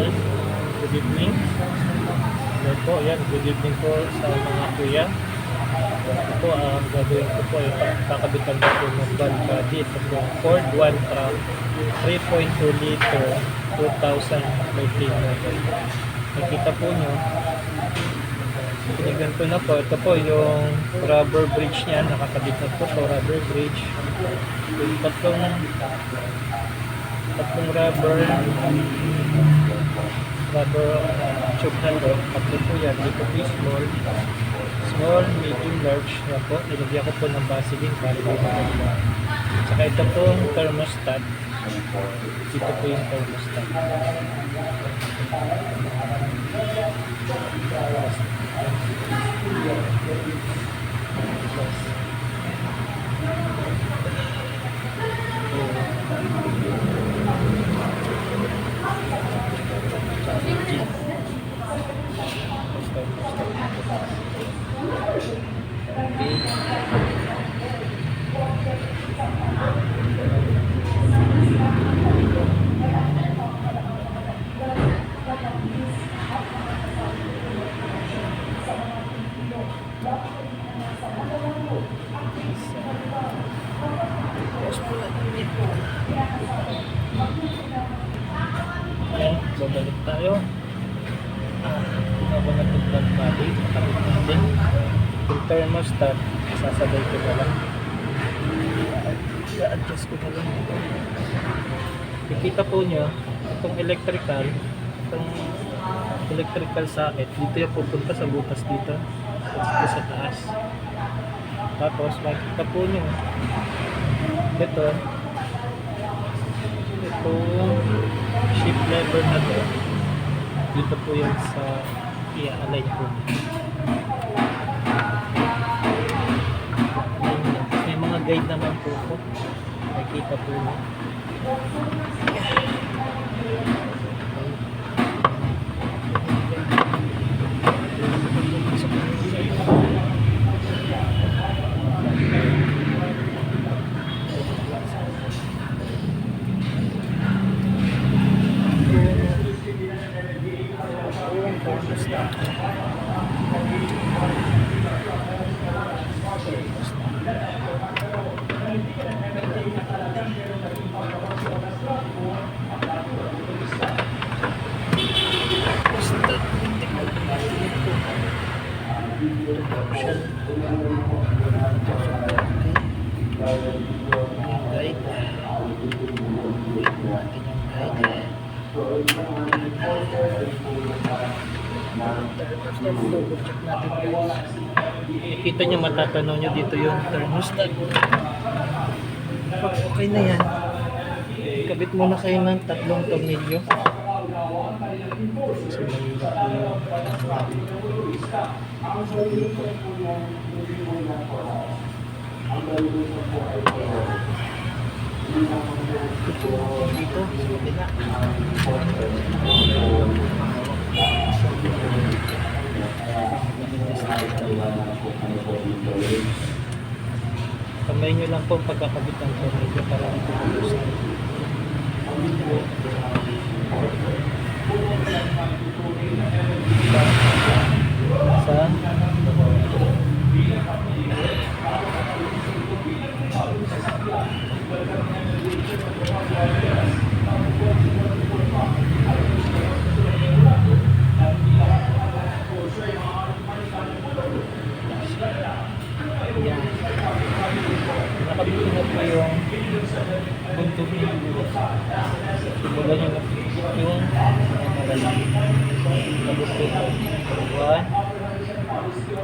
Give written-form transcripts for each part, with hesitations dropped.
guys, good evening. Hello po, yan, good evening po sa mga kuya. Ito po, ang gagawin ko po ay kakabitan ko po ng van body. Ito po, Ford One Truck 3.2 liter 2013 model. Nakita po nyo, ganito na po. Ito po yung rubber bridge niya, nakakabit na po ito, rubber bridge. Yung tatlong rubber tube handle, tatlo po yan. Dito po small, medium, large. Yan po, nilagyan ko po ng Vaseline para po maganda. Saka ito po yung thermostat. Dito po yung thermostat. Ayan, babalik tayo. Habang natuglan body, nakabit natin. Yung thermostat, sasabay ko na lang. I-adjust ko na lang. Nakikita po nyo, itong electrical socket, dito yung pupunta sa butas dito. Dito sa taas. Tapos, makikita po nyo, itong shift lever na to, dito po yan sa i-align po. May mga guide naman po po. Nakikita po nyo. Nakikita nyo, matatanaw nyo dito yung thermostat. Pag okay na yan, kabit muna kayo ng 3 tornilyo. So, mahirap po yung dito, sa kamay nyo lang po pagkakabit ng tornilyo para dito gusto. Nakabit na po yung buntog niyo. Simulan nyo na yung magalang. Nakabit po ito. 1, 2,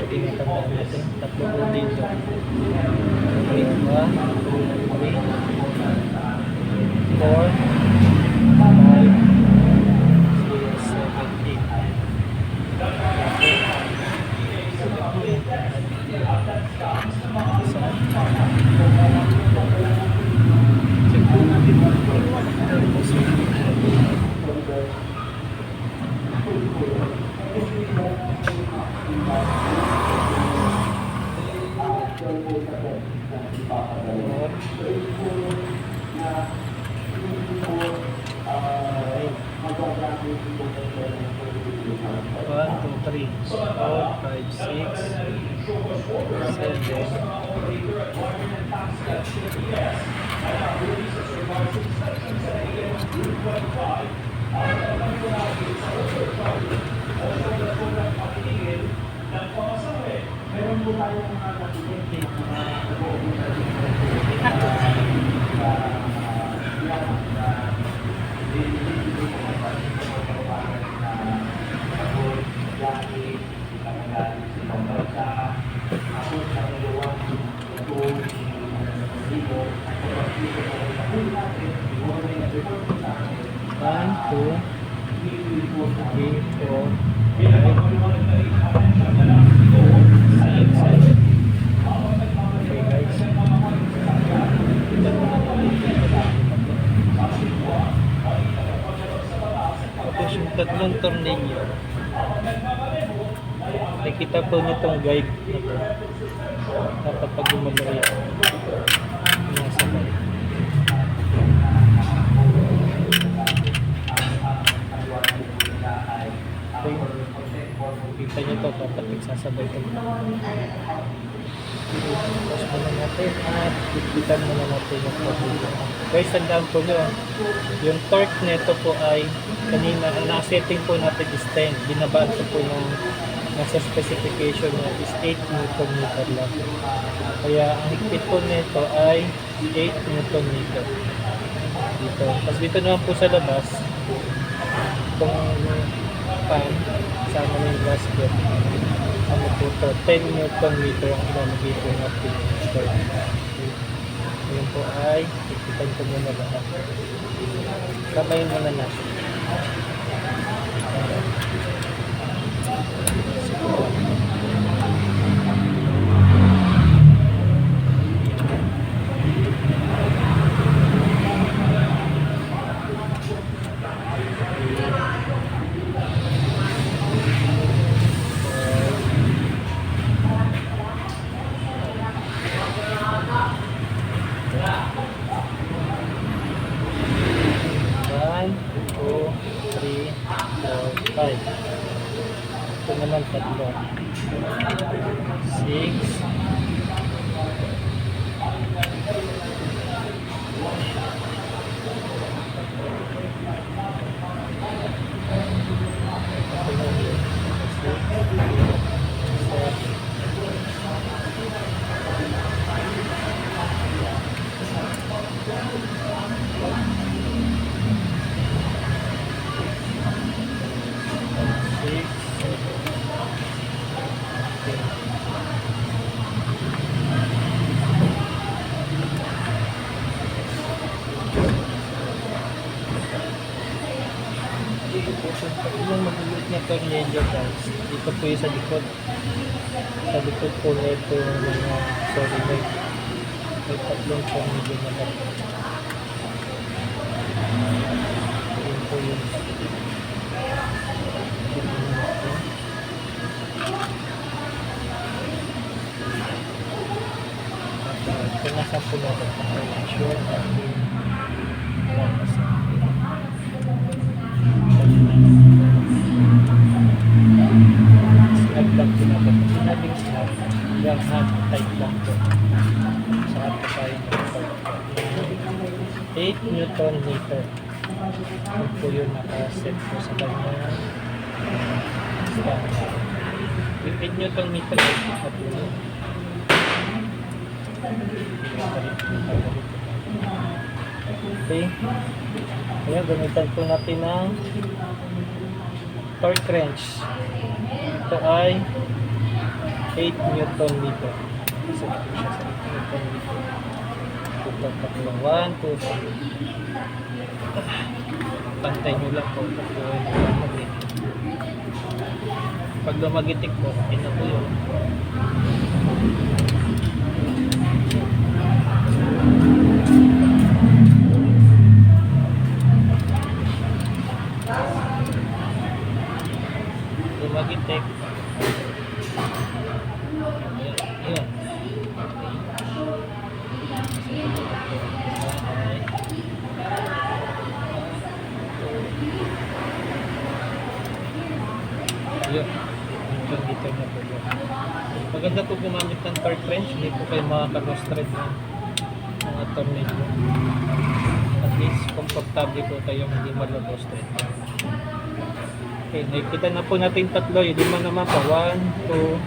3, 4, 5, 6, 7, 8. One, two, three, 4, 5, 6, 7, 1, 2, 3, 4, 5, 6, 7. Okay guys. Tignan mo na natin. Tapos yung tatlong tornilyo. Nakita po niyo itong guide na to. Dapat pag gumalaw yan. Nasa guide. Kita nyo to, dapat nagsasabay ito. Tapos muna natin at ipitan muna natin yung tornilyo. Guys, tandaan po nyo, yung torque nito po ay kanina, ang nakasetting po natin is 10. Binabaan ko po ng nasa specification na is 8 Nm lang. Kaya ang higpit po nito ay 8 Nm dito. Tapos dito naman po sa labas, itong pan, sama na yung gasket. Ano po ito? 10 Nm ang ilalagay po natin. Ngayon po ay ipitan ko muna lahat. Kabayin muna natin. Ito naman tatlo. 6. Yung mag-ulit na tornilyo guys, dito po yung sa likod. Sa likod po na ito yung mga solenoid. May tatlong tornilyo na lang. Yun po yun. Ito nasa po natin ang sure natin. Snap lang po natin. Sinabing snap. Hanggang hand tight lang po. Saan po tayo ng 8 Nm. Ito po yung nakaset po sa kanya. Yung 8 Nm ay sa po yun. Okay. Ayan, gamitan po natin ng torque wrench. Ito ay 8 Nm dito. Isa dito siya sa 8 Nm dito. Ito tatlong 1, 2, 3. Pantay nyo lang po. Pag lumagitik po, ito po yun. Lumagitik. Ayan. na po gumamit ng torque wrench, hindi po kayo makaka-thread ng mga tornilyo. At least, komportable po kayong hindi malo-lost thread. Okay, nakikita na po natin tatlo. Yung lima naman pa. 1, 2,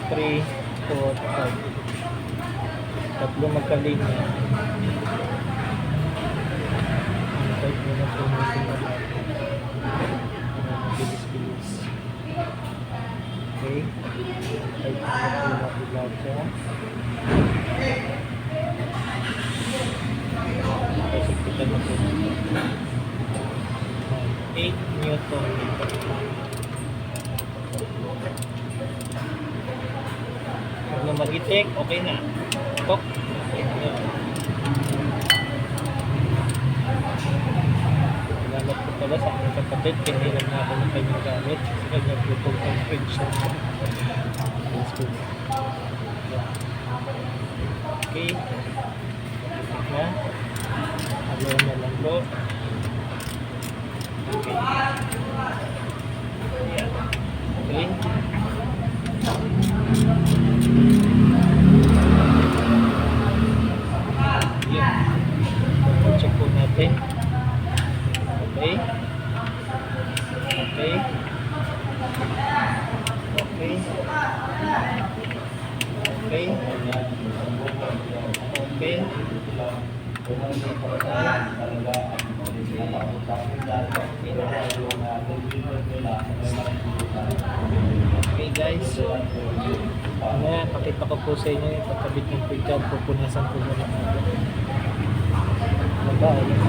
3, 4, 5. Tatlo magkalinya. Type mo na po natin natin. Bilis-bilis. Okay. Type mo na po natin lahat siya. Kasi kita na po. 8 Newton. Huwag na mag-itik, okay na. Tok. Salamat po pala sa aking kapatid. Kinilang na ako ng kanyang gamit. Kasi kanyang putong conference. Okay. Na. Agaw na lang po. Okay. Ayan. Okay. Ayan. Check po natin. Okay. Okay. Okay. Okay. Okay. Okay guys, ayan, pakita ko po sa inyo yung pagkabit ng pigad, pupunasan po muna. Bye-bye.